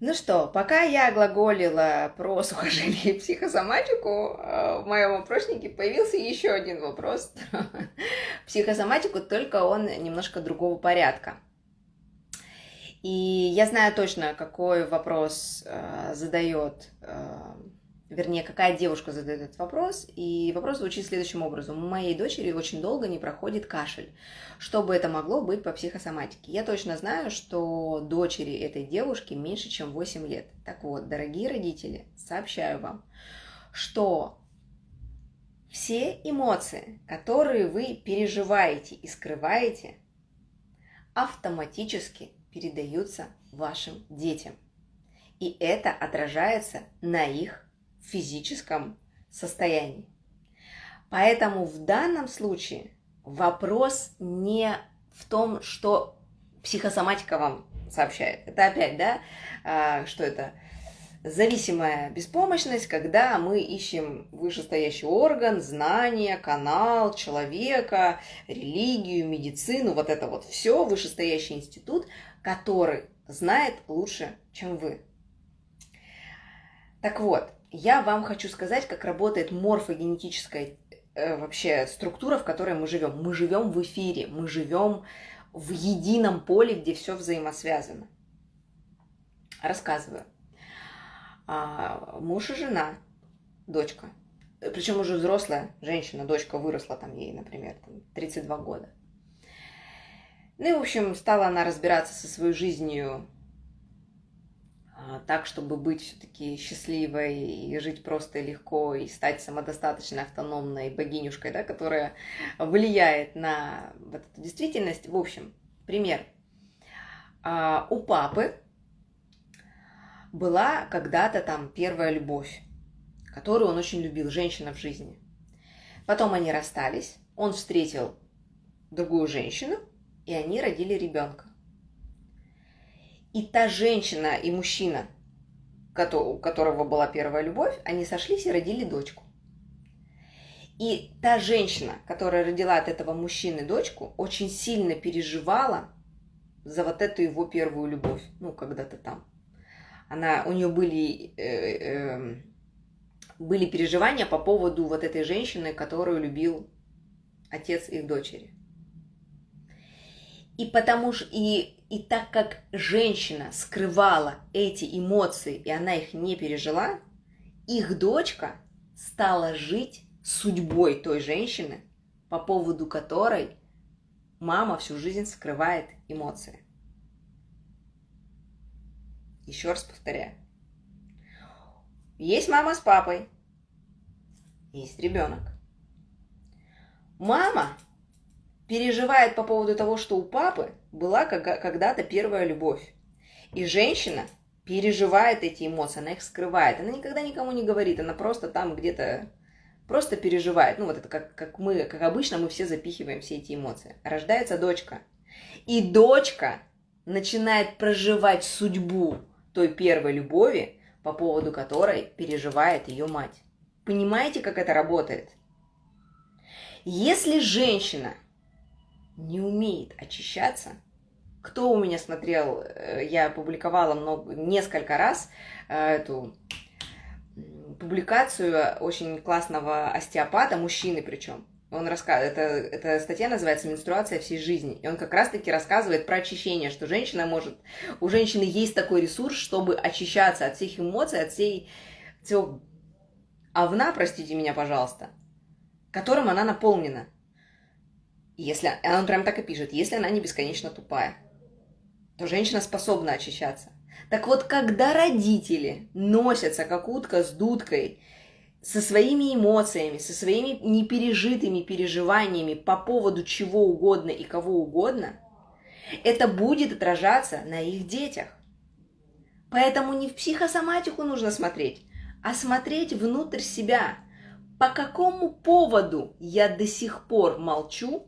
Ну что, пока я глаголила про сухожилие и психосоматику, в моем опроснике появился еще один вопрос про психосоматику, только он немножко другого порядка. И я знаю точно, какой вопрос задает, вернее, какая девушка задает этот вопрос. И вопрос звучит следующим образом. У моей дочери очень долго не проходит кашель. Что бы это могло быть по психосоматике? Я точно знаю, что дочери этой девушки меньше, чем 8 лет. Так вот, дорогие родители, сообщаю вам, что все эмоции, которые вы переживаете и скрываете, автоматически передаются вашим детям. И это отражается на их физическом состоянии. Поэтому в данном случае вопрос не в том, что психосоматика вам сообщает. Это опять, да, что это? Зависимая беспомощность, когда мы ищем вышестоящий орган, знания, канал, человека, религию, медицину, вот это вот все, вышестоящий институт, который знает лучше, чем вы. Так вот, я вам хочу сказать, как работает морфогенетическая вообще структура, в которой мы живем. Мы живем в эфире, мы живем в едином поле, где все взаимосвязано. Рассказываю. Муж и жена, дочка, причем уже взрослая женщина, дочка выросла, там ей, например, 32 года. Ну и, в общем, стала она разбираться со своей жизнью так, чтобы быть все-таки счастливой и жить просто и легко, и стать самодостаточной, автономной богинюшкой, да, которая влияет на вот эту действительность. В общем, пример. У папы была когда-то там первая любовь, которую он очень любил, женщина в жизни. Потом они расстались, он встретил другую женщину, и они родили ребенка. И та женщина и мужчина, у которого была первая любовь, они сошлись и родили дочку. И та женщина, которая родила от этого мужчины дочку, очень сильно переживала за вот эту его первую любовь, ну, когда-то там. У нее были переживания по поводу вот этой женщины, которую любил отец их дочери. И так как женщина скрывала эти эмоции, и она их не пережила, их дочка стала жить судьбой той женщины, по поводу которой мама всю жизнь скрывает эмоции. Еще раз повторяю. Есть мама с папой, есть ребенок. Мама переживает по поводу того, что у папы была когда-то первая любовь. И женщина переживает эти эмоции, она их скрывает. Она никогда никому не говорит, она просто там где-то просто переживает. Ну вот это как обычно мы все запихиваем все эти эмоции. Рождается дочка. И дочка начинает проживать судьбу той первой любови, по поводу которой переживает ее мать. Понимаете, как это работает? Если женщина не умеет очищаться, кто у меня смотрел, я публиковала несколько раз эту публикацию очень классного остеопата, мужчины причем. Он рассказывает, эта статья называется «Менструация всей жизни». И он как раз-таки рассказывает про очищение, что у женщины есть такой ресурс, чтобы очищаться от всех эмоций, от всего овна, простите меня, пожалуйста, которым она наполнена. Он прям так и пишет, если она не бесконечно тупая, то женщина способна очищаться. Так вот, когда родители носятся как утка с дудкой, со своими эмоциями, со своими непережитыми переживаниями по поводу чего угодно и кого угодно, это будет отражаться на их детях. Поэтому не в психосоматику нужно смотреть, а смотреть внутрь себя. По какому поводу я до сих пор молчу,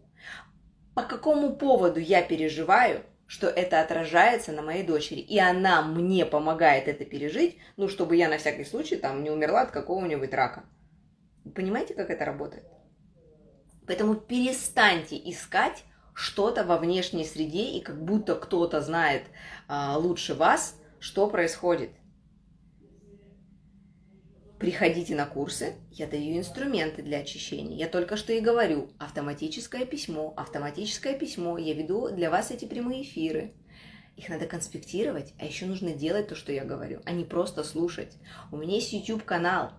по какому поводу я переживаю, что это отражается на моей дочери, и она мне помогает это пережить, ну, чтобы я на всякий случай там не умерла от какого-нибудь рака. Вы понимаете, как это работает? Поэтому перестаньте искать что-то во внешней среде, и как будто кто-то знает лучше вас, Что происходит? Приходите на курсы, я даю инструменты для очищения. Я только что и говорю, автоматическое письмо, я веду для вас эти прямые эфиры. Их надо конспектировать, а еще нужно делать то, что я говорю, а не просто слушать. У меня есть YouTube-канал,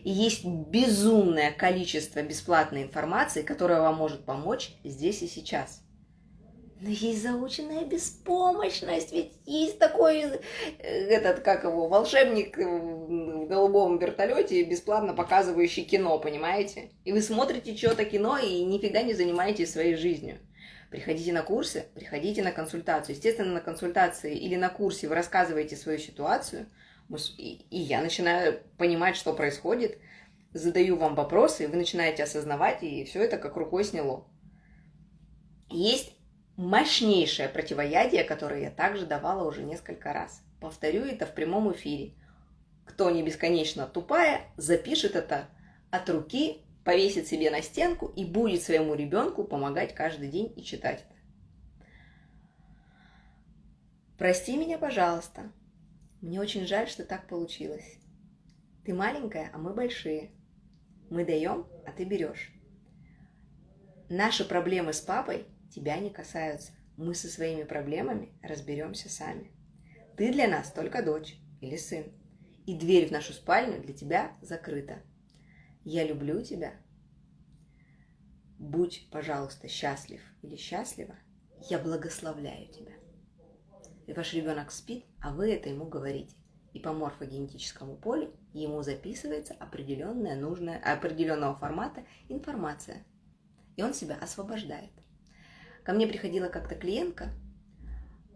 и есть безумное количество бесплатной информации, которая вам может помочь здесь и сейчас. Но есть заученная беспомощность, ведь есть такой, волшебник в голубом вертолете, бесплатно показывающий кино, понимаете? И вы смотрите что-то кино и нифига не занимаетесь своей жизнью. Приходите на курсы, приходите на консультацию. Естественно, на консультации или на курсе вы рассказываете свою ситуацию, и я начинаю понимать, что происходит, задаю вам вопросы, и вы начинаете осознавать, и все это как рукой сняло. Есть мощнейшее противоядие, которое я также давала уже несколько раз. Повторю это в прямом эфире. Кто не бесконечно тупая, запишет это от руки, повесит себе на стенку и будет своему ребенку помогать каждый день и читать это. Прости меня, пожалуйста. Мне очень жаль, что так получилось. Ты маленькая, а мы большие. Мы даем, а ты берешь. Наши проблемы с папой тебя не касаются. Мы со своими проблемами разберемся сами. Ты для нас только дочь или сын. И дверь в нашу спальню для тебя закрыта. Я люблю тебя. Будь, пожалуйста, счастлив или счастлива. Я благословляю тебя. И ваш ребенок спит, а вы это ему говорите. И по морфогенетическому полю ему записывается определенная нужная, определенного формата информация. И он себя освобождает. Ко мне приходила как-то клиентка,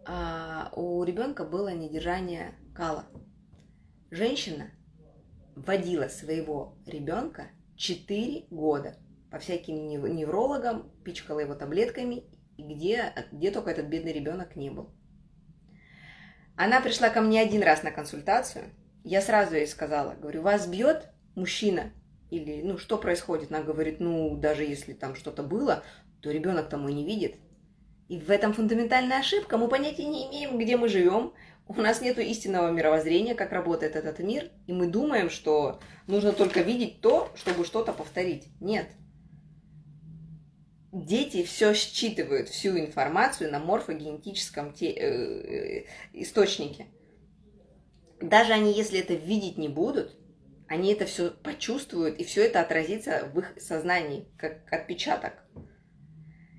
а у ребенка было недержание кала. Женщина водила своего ребенка 4 года по всяким неврологам, пичкала его таблетками, где только этот бедный ребенок не был. Она пришла ко мне один раз на консультацию. Я сразу ей сказала, говорю, вас бьет мужчина? Или, что происходит? Она говорит, даже если там что-то было, то ребенок-то мой не видит. И в этом фундаментальная ошибка. Мы понятия не имеем, где мы живем. У нас нет истинного мировоззрения, как работает этот мир. И мы думаем, что нужно только видеть то, чтобы что-то повторить. Нет. Дети все считывают, всю информацию на морфогенетическом источнике. Даже они, если это видеть не будут, они это все почувствуют, и все это отразится в их сознании, как отпечаток.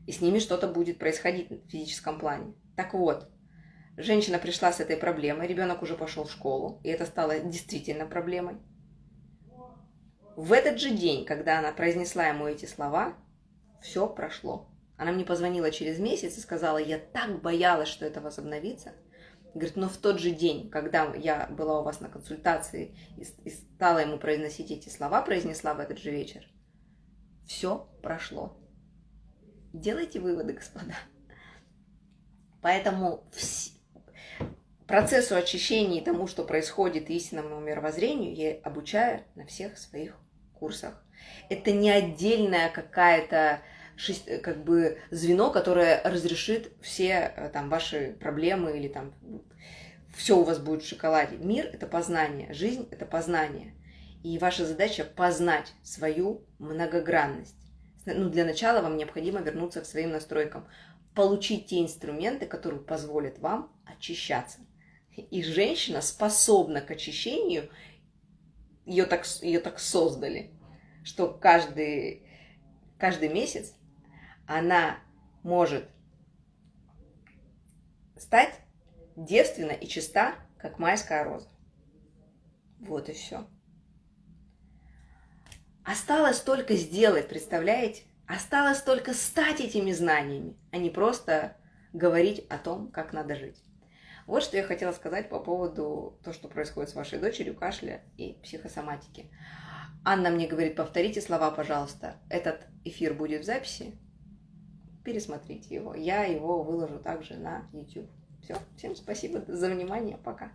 И с ними что-то будет происходить в физическом плане. Так вот, женщина пришла с этой проблемой, ребенок уже пошел в школу, и это стало действительно проблемой. В этот же день, когда она произнесла ему эти слова, все прошло. Она мне позвонила через месяц и сказала, я так боялась, что это возобновится. Говорит, но в тот же день, когда я была у вас на консультации и стала ему произносить эти слова, произнесла в этот же вечер, все прошло. Делайте выводы, господа. Поэтому процессу очищения и тому, что происходит истинному мировоззрению, я обучаю на всех своих курсах. Это не отдельное какое-то звено, которое разрешит все ваши проблемы или все у вас будет в шоколаде. Мир – это познание, жизнь – это познание. И ваша задача – познать свою многогранность. Для начала вам необходимо вернуться к своим настройкам, получить те инструменты, которые позволят вам очищаться. И женщина способна к очищению, ее так создали, что каждый месяц она может стать девственна и чиста, как майская роза. Вот и все. Осталось только сделать, представляете? Осталось только стать этими знаниями, а не просто говорить о том, как надо жить. Вот что я хотела сказать по поводу того, что происходит с вашей дочерью, кашля и психосоматики. Анна мне говорит, повторите слова, пожалуйста. Этот эфир будет в записи. Пересмотрите его. Я его выложу также на YouTube. Все. Всем спасибо за внимание. Пока.